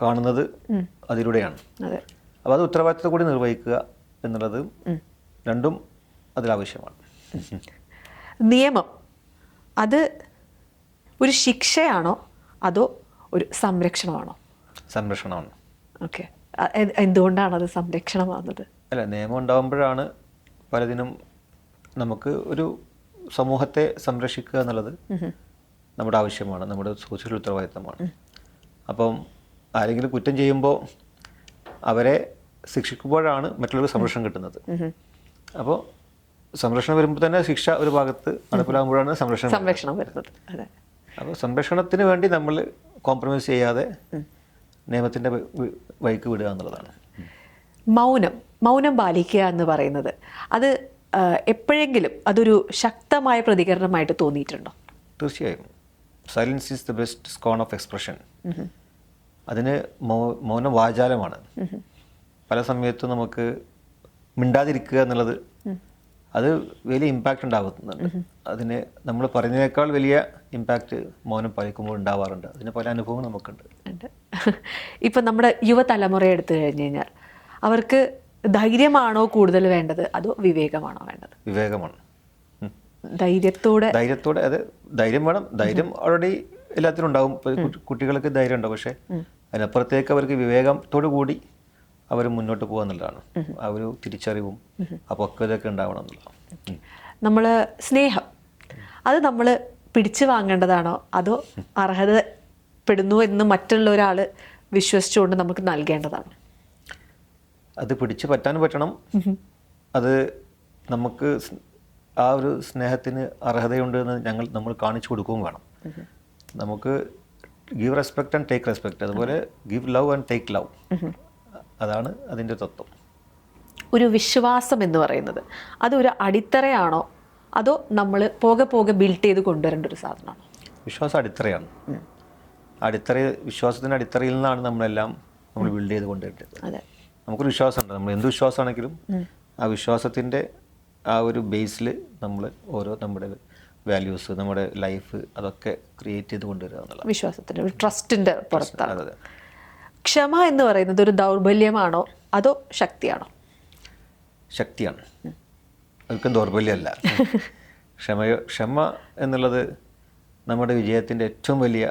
കാണുന്നത് അതിലൂടെയാണ്. അപ്പോൾ അത് ഉത്തരവാദിത്തത്തോടെ കൂടി നിർവഹിക്കുക എന്നുള്ളത് രണ്ടും അതിലാവശ്യമാണ്. നിയമം അത് ഒരു ശിക്ഷയാണോ അതോ ഒരു സംരക്ഷണമാണോ? സംരക്ഷണമാണ്. ഓക്കെ, എന്തുകൊണ്ടാണ് അത് സംരക്ഷണമാകുന്നത്? അല്ല, നിയമം ഉണ്ടാകുമ്പോഴാണ് പലതിനും നമുക്ക് ഒരു സമൂഹത്തെ സംരക്ഷിക്കുക എന്നുള്ളത് നമ്മുടെ ആവശ്യമാണ്, നമ്മുടെ സോഷ്യൽ ഉത്തരവാദിത്തമാണ്. അപ്പം ആരെങ്കിലും കുറ്റം ചെയ്യുമ്പോൾ അവരെ ശിക്ഷിക്കുമ്പോഴാണ് മറ്റുള്ളവർക്ക് സംരക്ഷണം കിട്ടുന്നത്. അപ്പോൾ സംരക്ഷണം വരുമ്പോൾ തന്നെ ശിക്ഷ ഒരു ഭാഗത്ത് നടപ്പിലാകുമ്പോഴാണ് സംരക്ഷണം വരുന്നത്. അപ്പോൾ സംരക്ഷണത്തിന് വേണ്ടി നമ്മൾ കോംപ്രമൈസ് ചെയ്യാതെ നിയമത്തിൻ്റെ വഴിക്ക് വിടുക എന്നുള്ളതാണ്. മൗനം പാലിക്കുക എന്ന് പറയുന്നത് അത് എപ്പോഴെങ്കിലും അതൊരു ശക്തമായ പ്രതികരണമായിട്ട് തോന്നിയിട്ടുണ്ടോ? തീർച്ചയായും. Silence is the best scorn of expression. അതിന് മൗനം വാചാലമാണ്. പല സമയത്തും നമുക്ക് മിണ്ടാതിരിക്കുക എന്നുള്ളത് അത് വലിയ ഇമ്പാക്റ്റ് ഉണ്ടാകുന്നുണ്ട്. അതിന് നമ്മൾ പറയുന്നതിനേക്കാൾ വലിയ ഇമ്പാക്റ്റ് മൗനം പാലിക്കുമ്പോൾ ഉണ്ടാവാറുണ്ട്. അതിന് പല അനുഭവങ്ങൾ നമുക്കുണ്ട്. ഇപ്പം നമ്മുടെ യുവതലമുറയെ എടുത്തു കഴിഞ്ഞ് കഴിഞ്ഞാൽ അവർക്ക് ധൈര്യമാണോ കൂടുതൽ വേണ്ടത് അതോ വിവേകമാണോ വേണ്ടത്? വിവേകമാണ്. ധൈര്യത്തോടെ അത് ധൈര്യം വേണം. ധൈര്യം ഓൾറെഡി എല്ലാത്തിനും ഉണ്ടാവും. കുട്ടികൾക്ക് ധൈര്യം ഉണ്ടാവും. പക്ഷേ അതിനപ്പുറത്തേക്ക് അവർക്ക് വിവേകത്തോടു കൂടി അവർ മുന്നോട്ട് പോകുക എന്നുള്ളതാണ്. ആ ഒരു തിരിച്ചറിവും ആ പക്വതയൊക്കെ ഉണ്ടാവണം എന്നുള്ളതാണ്. നമ്മൾ സ്നേഹം അത് നമ്മൾ പിടിച്ചു വാങ്ങേണ്ടതാണോ അതോ അർഹതപ്പെടുന്നു എന്ന് മറ്റുള്ള ഒരാൾ വിശ്വസിച്ചുകൊണ്ട് നമുക്ക് നൽകേണ്ടതാണോ? അത് പിടിച്ചു പറ്റാൻ പറ്റണം. അത് നമുക്ക് ആ ഒരു സ്നേഹത്തിന് അർഹതയുണ്ട് എന്ന് നമ്മൾ കാണിച്ചു കൊടുക്കുകയും വേണം. നമുക്ക് give respect and take respect, അതുപോലെ give love and take love. അതാണ് അതിൻ്റെ തത്വം. ഒരു വിശ്വാസം എന്ന് പറയുന്നത് അതൊരു അടിത്തറയാണോ അതോ നമ്മൾ പോകെ പോകെ ബിൽഡ് ചെയ്ത് കൊണ്ടുവരേണ്ട ഒരു സാധനമാണോ? വിശ്വാസം അടിത്തറയാണ്. വിശ്വാസത്തിൻ്റെ അടിത്തറയിൽ നിന്നാണ് നമ്മൾ ബിൽഡ് ചെയ്ത് കൊണ്ടുവരേണ്ടത്. നമുക്കൊരു വിശ്വാസമുണ്ട്. നമ്മൾ എന്ത് വിശ്വാസമാണെങ്കിലും ആ വിശ്വാസത്തിൻ്റെ ആ ഒരു ബേസിൽ നമ്മൾ നമ്മുടെ വാല്യൂസ്, നമ്മുടെ ലൈഫ് അതൊക്കെ ക്രിയേറ്റ് ചെയ്ത് കൊണ്ടുവരിക എന്നുള്ളത് വിശ്വാസത്തിൻ്റെ ഒരു ട്രസ്റ്റിൻ്റെ പുറത്താണ്. ക്ഷമ എന്ന് പറയുന്നത് ഒരു ദൗർബല്യമാണോ അതോ ശക്തിയാണോ? ശക്തിയാണ്, അതൊക്കെ ദൗർബല്യമല്ല. ക്ഷമ എന്നുള്ളത് നമ്മുടെ വിജയത്തിൻ്റെ ഏറ്റവും വലിയ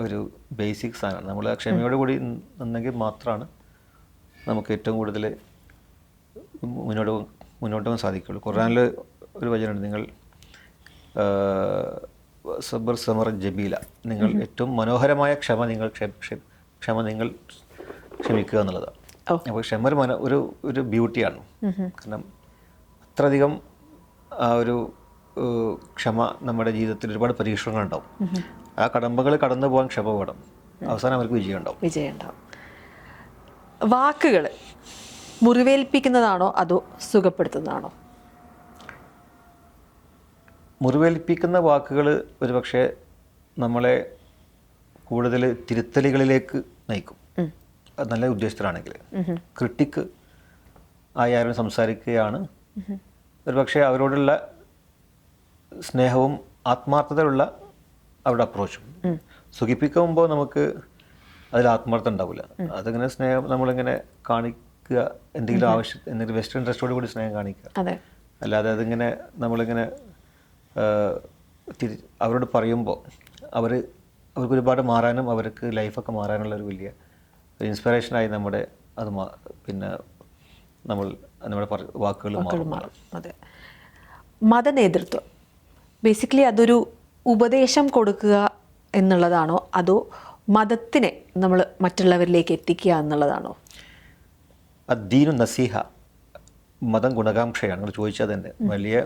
ഒരു ബേസിക് സാധനമാണ്. നമ്മൾ ആ ക്ഷമയോട് കൂടി നിന്നെങ്കിൽ മാത്രമാണ് നമുക്ക് ഏറ്റവും കൂടുതൽ മുന്നോട്ട് പോകാൻ സാധിക്കുള്ളൂ. ഖുർആനിൽ ഒരു വചനമുണ്ട്, നിങ്ങൾ സബർ സമർ ജബീല, നിങ്ങൾ ഏറ്റവും മനോഹരമായ ക്ഷമ നിങ്ങൾ ക്ഷമിക്കുക എന്നുള്ളതാണ്. അപ്പോൾ ക്ഷമ ഒരു ബ്യൂട്ടിയാണ്. കാരണം അത്രയധികം ആ ഒരു ക്ഷമ നമ്മുടെ ജീവിതത്തിൽ ഒരുപാട് പരീക്ഷണങ്ങളുണ്ടാവും. ആ കടമ്പകൾ കടന്നു പോകാൻ ക്ഷമ വേണം. അവസാനം അവർക്ക് വിജയം ഉണ്ടാവും. വാക്കുകൾ മുറിവേൽപ്പിക്കുന്നതാണോ അതോ സുഖപ്പെടുത്തുന്നതാണോ? മുറിവേൽപ്പിക്കുന്ന വാക്കുകൾ ഒരുപക്ഷെ നമ്മളെ കൂടുതൽ തിരുത്തലുകളിലേക്ക് നയിക്കും. അത് നല്ല ഉദ്ദേശത്തിലാണെങ്കിൽ. ക്രിട്ടിക്ക് ആയി ആരും സംസാരിക്കുകയാണ് ഒരുപക്ഷെ അവരോടുള്ള സ്നേഹവും ആത്മാർത്ഥതയുള്ള അവരുടെ അപ്രോച്ചും. സുഖിപ്പിക്കുമ്പോൾ നമുക്ക് അതിൽ ആത്മാർത്ഥം ഉണ്ടാവില്ല. അതിങ്ങനെ സ്നേഹം നമ്മളിങ്ങനെ കാണിക്കുക, എന്തെങ്കിലും വെസ്റ്റേൺ ഇൻട്രസ്റ്റോട് കൂടി സ്നേഹം കാണിക്കുക. അല്ലാതെ അതിങ്ങനെ നമ്മളിങ്ങനെ അവരോട് പറയുമ്പോൾ അവർക്ക് ഒരുപാട് മാറാനും അവർക്ക് ലൈഫൊക്കെ മാറാനുള്ള ഒരു വലിയ ഇൻസ്പിറേഷനായി പിന്നെ നമ്മുടെ വാക്കുകൾ മാറും. അതെ. മതനേതൃത്വം ബേസിക്കലി അതൊരു ഉപദേശം കൊടുക്കുക എന്നുള്ളതാണോ അതോ മതത്തിനെ നമ്മൾ മറ്റുള്ളവരിലേക്ക് എത്തിക്കുക എന്നുള്ളതാണോ? അദ്ദീനു നസീഹ, മതം ഗുണകാംക്ഷയാണ്. നിങ്ങൾ ചോദിച്ചാൽ തന്നെ വലിയ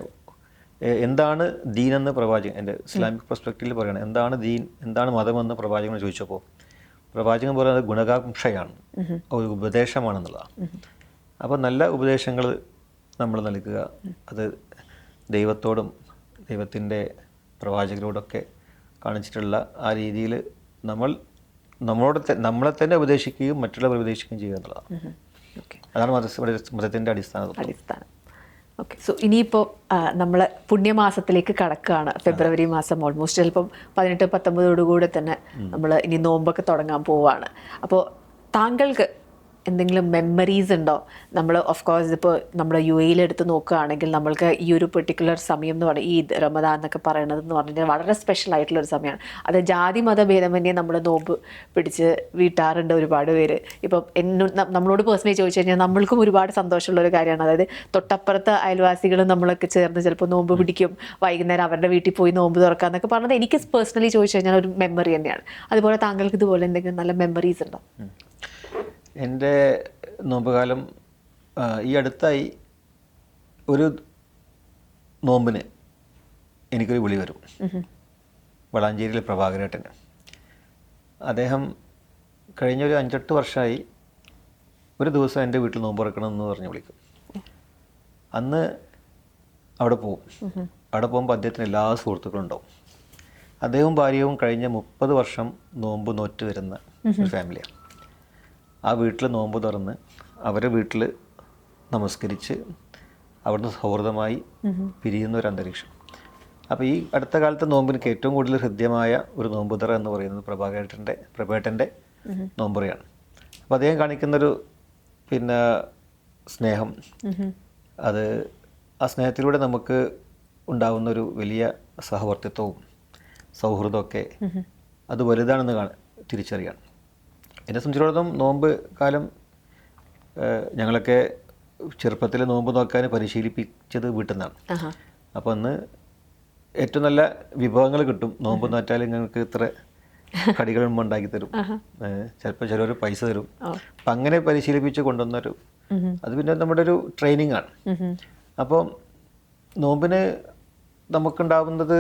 എന്താണ് ദീൻ എന്ന് പ്രവാചകൻ, എൻ്റെ ഇസ്ലാമിക് പെർസ്പെക്റ്റീവിൽ പറയുകയാണ്, എന്താണ് ദീൻ, എന്താണ് മതമെന്ന് പ്രവാചകൻ ചോദിച്ചപ്പോൾ പ്രവാചകൻ പറയുന്നത് ഗുണകാംക്ഷയാണ്, ഒരു ഉപദേശമാണെന്നുള്ളതാണ്. അപ്പോൾ നല്ല ഉപദേശങ്ങൾ നമ്മൾ നൽകുക, അത് ദൈവത്തോടും ദൈവത്തിൻ്റെ പ്രവാചകരോടൊക്കെ കാണിച്ചിട്ടുള്ള ആ രീതിയിൽ നമ്മളെ തന്നെ ഉപദേശിക്കുകയും മറ്റുള്ളവർ ഉപദേശിക്കുകയും ചെയ്യുക എന്നുള്ളതാണ്. അതാണ് മതത്തിൻ്റെ അടിസ്ഥാനം. ഓക്കെ. സോ ഇനിയിപ്പോൾ നമ്മൾ പുണ്യമാസത്തിലേക്ക് കടക്കുകയാണ്. ഫെബ്രുവരി മാസം ഓൾമോസ്റ്റ് ചിലപ്പം 18-19 തന്നെ നമ്മൾ ഇനി നോമ്പൊക്കെ തുടങ്ങാൻ പോവുകയാണ്. അപ്പോൾ താങ്കൾക്ക് എന്തെങ്കിലും മെമ്മറീസ് ഉണ്ടോ? നമ്മൾ ഓഫ് കോഴ്സ് ഇപ്പോൾ നമ്മുടെ UAE എടുത്ത് നോക്കുകയാണെങ്കിൽ നമ്മൾക്ക് ഈ ഒരു പെർട്ടിക്കുലർ സമയം എന്ന് പറഞ്ഞാൽ ഈദ് റമദാൻ എന്നൊക്കെ പറയുന്നത് എന്ന് പറഞ്ഞാൽ വളരെ സ്പെഷ്യൽ ആയിട്ടുള്ളൊരു സമയമാണ്. അത് ജാതി മത ഭേദമന്യേ നമ്മൾ നോമ്പ് പിടിച്ച് വീട്ടാറുണ്ട് ഒരുപാട് പേര്. ഇപ്പം നമ്മളോട് പേഴ്സണലി ചോദിച്ചു കഴിഞ്ഞാൽ നമ്മൾക്കും ഒരുപാട് സന്തോഷമുള്ളൊരു കാര്യമാണ്. അതായത് തൊട്ടപ്പുറത്തെ അയൽവാസികളും നമ്മളൊക്കെ ചേർന്ന് ചിലപ്പോൾ നോമ്പ് പിടിക്കും, വൈകുന്നേരം അവരുടെ വീട്ടിൽ പോയി നോമ്പ് തുറക്കുക എന്നൊക്കെ പറഞ്ഞത് എനിക്ക് പേഴ്സണലി ചോദിച്ചു കഴിഞ്ഞാൽ ഒരു മെമ്മറി തന്നെയാണ്. അതുപോലെ താങ്കൾക്ക് ഇതുപോലെ എന്തെങ്കിലും നല്ല മെമ്മറീസ് ഉണ്ടോ? എൻ്റെ നോമ്പുകാലം ഈ അടുത്തായി ഒരു നോമ്പിന് എനിക്കൊരു വിളി വരും. വളാഞ്ചേരിയിലെ പ്രഭാകരേട്ടന്. അദ്ദേഹം കഴിഞ്ഞൊരു 5-8 വർഷമായി ഒരു ദിവസം എൻ്റെ വീട്ടിൽ നോമ്പ് തുറക്കണമെന്ന് പറഞ്ഞ് വിളിക്കും. അന്ന് അവിടെ പോവും. അവിടെ പോകുമ്പോൾ അദ്ദേഹത്തിന് എല്ലാ സുഹൃത്തുക്കളും ഉണ്ടാവും. അദ്ദേഹവും ഭാര്യയും കഴിഞ്ഞ 30 വർഷം നോമ്പ് നോറ്റ് വരുന്ന ഒരു ഫാമിലിയാണ്. ആ വീട്ടിൽ നോമ്പ് തുറന്ന് അവരുടെ വീട്ടിൽ നമസ്കരിച്ച് അവിടുന്ന് സൗഹൃദമായി പിരിയുന്ന ഒരു അന്തരീക്ഷം. അപ്പോൾ ഈ അടുത്ത കാലത്തെ നോമ്പിന് ഏറ്റവും കൂടുതൽ ഹൃദ്യമായ ഒരു നോമ്പുതറ എന്ന് പറയുന്നത് പ്രഭേട്ടൻ്റെ നോമ്പുറയാണ്. അപ്പോൾ അദ്ദേഹം കാണിക്കുന്നൊരു സ്നേഹം, അത് ആ സ്നേഹത്തിലൂടെ നമുക്ക് ഉണ്ടാകുന്നൊരു വലിയ സഹവർത്തിത്വവും സൗഹൃദമൊക്കെ അത് വലുതാണെന്ന് തിരിച്ചറിയാണ്. എന്നെ സംബന്ധിച്ചിടത്തോളം നോമ്പ് കാലം ഞങ്ങളൊക്കെ ചെറുപ്പത്തിൽ നോമ്പ് നോക്കാൻ പരിശീലിപ്പിച്ചത് വീട്ടിൽ നിന്നാണ്. അപ്പോൾ അന്ന് ഏറ്റവും നല്ല വിഭവങ്ങൾ കിട്ടും. നോമ്പ് നോറ്റാൽ നിങ്ങൾക്ക് ഇത്ര കടികൾ ഉണ്ടാക്കി തരും, ചിലപ്പോൾ ചിലർ പൈസ തരും. അപ്പം അങ്ങനെ പരിശീലിപ്പിച്ച് കൊണ്ടുവന്നൊരു അത് പിന്നെ നമ്മുടെ ഒരു ട്രെയിനിങ് ആണ്. അപ്പോൾ നോമ്പിന് നമുക്കുണ്ടാവുന്നത്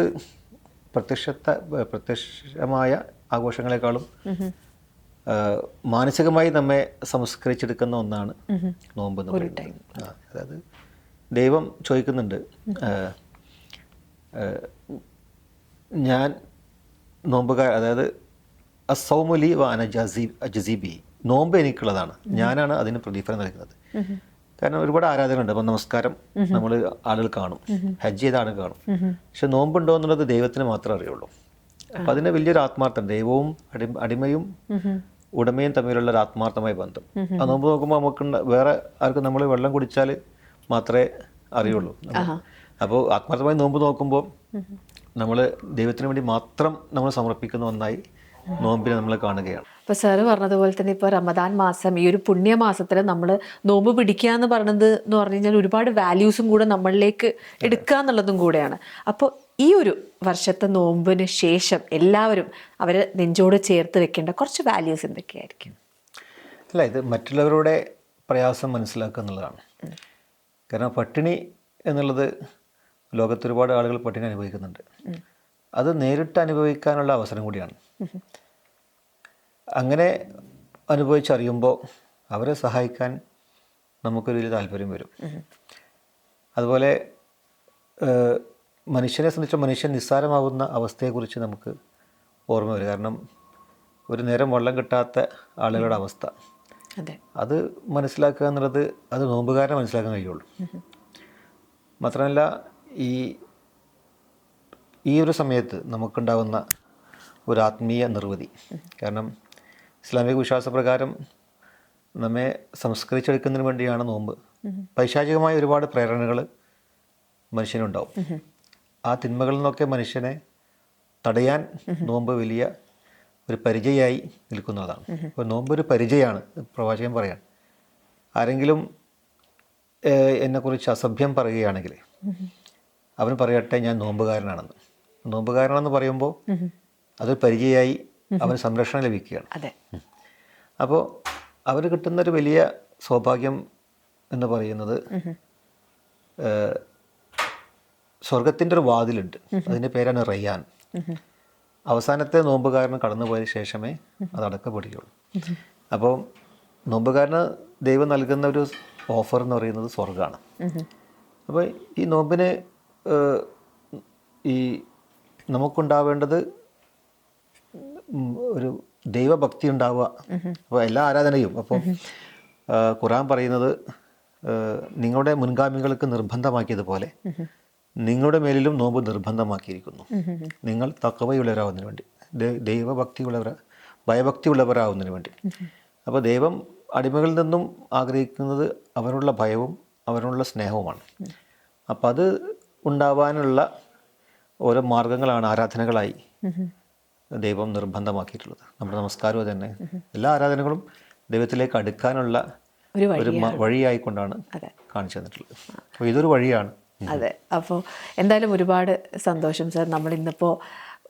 പ്രത്യക്ഷമായ ആഘോഷങ്ങളെക്കാളും മാനസികമായി നമ്മെ സംസ്കരിച്ചെടുക്കുന്ന ഒന്നാണ് നോമ്പ് എന്ന് പറയുന്നത്. അതായത് ദൈവം ചോദിക്കുന്നുണ്ട്, ഞാൻ അതായത് അസൗമുലി വാന ജസീബി, നോമ്പ് എനിക്കുള്ളതാണ്, ഞാനാണ് അതിന് പ്രതിഫലം നൽകുന്നത്. കാരണം ഒരുപാട് ആരാധനയുണ്ട്. അപ്പം നമസ്കാരം നമ്മൾ ആളുകൾ കാണും, ഹജ്ജ് ചെയ്ത ആളുകൾ കാണും. പക്ഷെ നോമ്പുണ്ടോ എന്നുള്ളത് ദൈവത്തിന് മാത്രമേ അറിയുള്ളൂ. അപ്പം അതിന് വലിയൊരു ആത്മാർത്ഥം, ദൈവവും അടിമയും ഉടമയും തമ്മിലുള്ള ഒരു ആത്മാർത്ഥമായ ബന്ധം. ആ നോമ്പ് നോക്കുമ്പോൾ നമുക്ക് വേറെ ആർക്കും നമ്മൾ വെള്ളം കുടിച്ചാൽ മാത്രമേ അറിയുള്ളൂ. അപ്പോൾ ആത്മാർത്ഥമായി നോമ്പ് നോക്കുമ്പോൾ നമ്മൾ ദൈവത്തിന് വേണ്ടി മാത്രം നമ്മൾ സമർപ്പിക്കുന്ന ഒന്നായി നോമ്പിനെ നമ്മൾ കാണുകയാണ്. ഇപ്പോൾ സാറ് പറഞ്ഞതുപോലെ തന്നെ ഇപ്പോൾ റമദാൻ മാസം, ഈ ഒരു പുണ്യമാസത്തിൽ നമ്മൾ നോമ്പ് പിടിക്കുക എന്ന് പറയുന്നത് എന്ന് പറഞ്ഞു കഴിഞ്ഞാൽ ഒരുപാട് വാല്യൂസും കൂടെ നമ്മളിലേക്ക് എടുക്കുക എന്നുള്ളതും കൂടെയാണ്. അപ്പോൾ ഈ ഒരു വർഷത്തെ നോമ്പിന് ശേഷം എല്ലാവരും അവർ നെഞ്ചോട് ചേർത്ത് വെക്കേണ്ട കുറച്ച് വാല്യൂസ് എന്തൊക്കെയായിരിക്കും? അല്ല, ഇത് മറ്റുള്ളവരുടെ പ്രയാസം മനസ്സിലാക്കുക എന്നുള്ളതാണ്. കാരണം പട്ടിണി എന്നുള്ളത് ലോകത്ത് ഒരുപാട് ആളുകൾ പട്ടിണി അനുഭവിക്കുന്നുണ്ട്. അത് നേരിട്ട് അനുഭവിക്കാനുള്ള അവസരം കൂടിയാണ്. അങ്ങനെ അനുഭവിച്ചറിയുമ്പോൾ അവരെ സഹായിക്കാൻ നമുക്കൊരു വലിയ താല്പര്യം വരും. അതുപോലെ മനുഷ്യനെ സംബന്ധിച്ച് മനുഷ്യൻ നിസ്സാരമാവുന്ന അവസ്ഥയെക്കുറിച്ച് നമുക്ക് ഓർമ്മ വരും. കാരണം ഒരു നേരം വെള്ളം കിട്ടാത്ത ആളുകളുടെ അവസ്ഥ, അത് മനസ്സിലാക്കുക എന്നുള്ളത് അത് നോമ്പുകാരനെ മനസ്സിലാക്കാൻ കഴിയുള്ളൂ. മാത്രമല്ല ഈ ഒരു സമയത്ത് നമുക്കുണ്ടാകുന്ന ഒരു ആത്മീയ നിർവൃതി, കാരണം ഇസ്ലാമിക വിശ്വാസപ്രകാരം നമ്മെ സംസ്കരിച്ചെടുക്കുന്നതിന് വേണ്ടിയാണ് നോമ്പ്. പൈശാചികമായ ഒരുപാട് പ്രേരണകൾ മനുഷ്യനുണ്ടാവും. ആ തിന്മകളിൽ നിന്നൊക്കെ മനുഷ്യനെ തടയാൻ നോമ്പ് വലിയ ഒരു പരിചയമായി നിൽക്കുന്നതാണ്. അപ്പോൾ നോമ്പ് ഒരു പരിചയമാണ്. പ്രവാചകൻ പറയാൻ, ആരെങ്കിലും എന്നെക്കുറിച്ച് അസഭ്യം പറയുകയാണെങ്കിൽ അവൻ പറയട്ടെ ഞാൻ നോമ്പുകാരനാണെന്ന്. നോമ്പുകാരനാണെന്ന് പറയുമ്പോൾ അതൊരു പരിചയമായി അവന് സംരക്ഷണം ലഭിക്കുകയാണ്. അപ്പോൾ അവന് കിട്ടുന്നൊരു വലിയ സൗഭാഗ്യം എന്ന് പറയുന്നത് സ്വർഗത്തിൻ്റെ ഒരു വാതിലുണ്ട്, അതിൻ്റെ പേരാണ് റയ്യാൻ. അവസാനത്തെ നോമ്പുകാരന് കടന്നുപോയതിന് ശേഷമേ അത് അടക്കപ്പെടുകയുള്ളൂ. അപ്പോൾ നോമ്പുകാരന് ദൈവം നൽകുന്ന ഒരു ഓഫർ എന്ന് പറയുന്നത് സ്വർഗമാണ്. അപ്പോൾ ഈ നോമ്പിന് ഈ നമുക്കുണ്ടാവേണ്ടത് ഒരു ദൈവഭക്തി ഉണ്ടാവുക. അപ്പോൾ എല്ലാ ആരാധനയും, അപ്പോൾ ഖുർആൻ പറയുന്നത് നിങ്ങളുടെ മുൻഗാമികൾക്ക് നിർബന്ധമാക്കിയതുപോലെ നിങ്ങളുടെ മേലിലും നോമ്പ് നിർബന്ധമാക്കിയിരിക്കുന്നു. നിങ്ങൾ തഖ്വയുള്ളവരാകുന്നതിന് വേണ്ടി, ഭയഭക്തിയുള്ളവരാകുന്നതിന് വേണ്ടി. അപ്പോൾ ദൈവം അടിമകളിൽ നിന്നും ആഗ്രഹിക്കുന്നത് അവനുള്ള ഭയവും അവനുള്ള സ്നേഹവുമാണ്. അപ്പം അത് ഉണ്ടാവാനുള്ള ഓരോ മാർഗങ്ങളാണ് ആരാധനകളായി ദൈവം നിർബന്ധമാക്കിയിട്ടുള്ളത്. നമ്മുടെ നമസ്കാരവും തന്നെ എല്ലാ ആരാധനകളും ദൈവത്തിലേക്ക് അടുക്കാനുള്ള ഒരു വഴിയായിക്കൊണ്ടാണ് കാണിച്ചു തന്നിട്ടുള്ളത്. അപ്പോൾ ഇതൊരു വഴിയാണ്. അതെ. അപ്പോൾ എന്തായാലും ഒരുപാട് സന്തോഷം സർ. നമ്മൾ ഇന്നിപ്പോൾ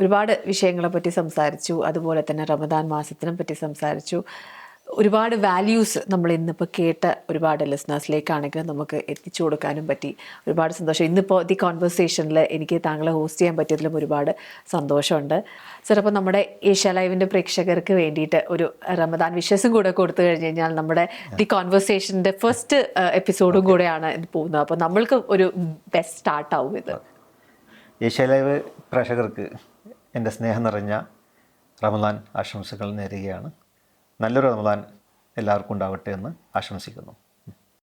ഒരുപാട് വിഷയങ്ങളെ പറ്റി സംസാരിച്ചു, അതുപോലെ തന്നെ റമദാൻ മാസത്തിനെ പറ്റി സംസാരിച്ചു. ഒരുപാട് വാല്യൂസ് നമ്മൾ ഇന്നിപ്പോൾ കേട്ട ഒരുപാട് ലിസണേഴ്സിലേക്കാണെങ്കിലും നമുക്ക് എത്തിച്ചു കൊടുക്കാനും പറ്റി. ഒരുപാട് സന്തോഷം. ഇന്നിപ്പോൾ ദി കോൺവെർസേഷനിൽ എനിക്ക് താങ്കളെ ഹോസ്റ്റ് ചെയ്യാൻ പറ്റിയതിലും ഒരുപാട് സന്തോഷമുണ്ട് സർ. അപ്പോൾ നമ്മുടെ ഏഷ്യ ലൈവിൻ്റെ പ്രേക്ഷകർക്ക് വേണ്ടിയിട്ട് ഒരു റമദാൻ വിഷസും കൂടെ കൊടുത്തു കഴിഞ്ഞ് കഴിഞ്ഞാൽ നമ്മുടെ ദി കോൺവെർസേഷൻ്റെ ഫസ്റ്റ് എപ്പിസോഡും കൂടെയാണ് ഇത് പോകുന്നത്. അപ്പോൾ നമ്മൾക്ക് ഒരു ബെസ്റ്റ് സ്റ്റാർട്ടാവും ഇത്. ഏഷ്യ ലൈവ് പ്രേക്ഷകർക്ക് എൻ്റെ സ്നേഹം നിറഞ്ഞ റമദാൻ ആശംസകൾ നേരുകയാണ്. നല്ലൊരു റമദാൻ എല്ലാവർക്കും ഉണ്ടാവട്ടെ എന്ന് ആശംസിക്കുന്നു.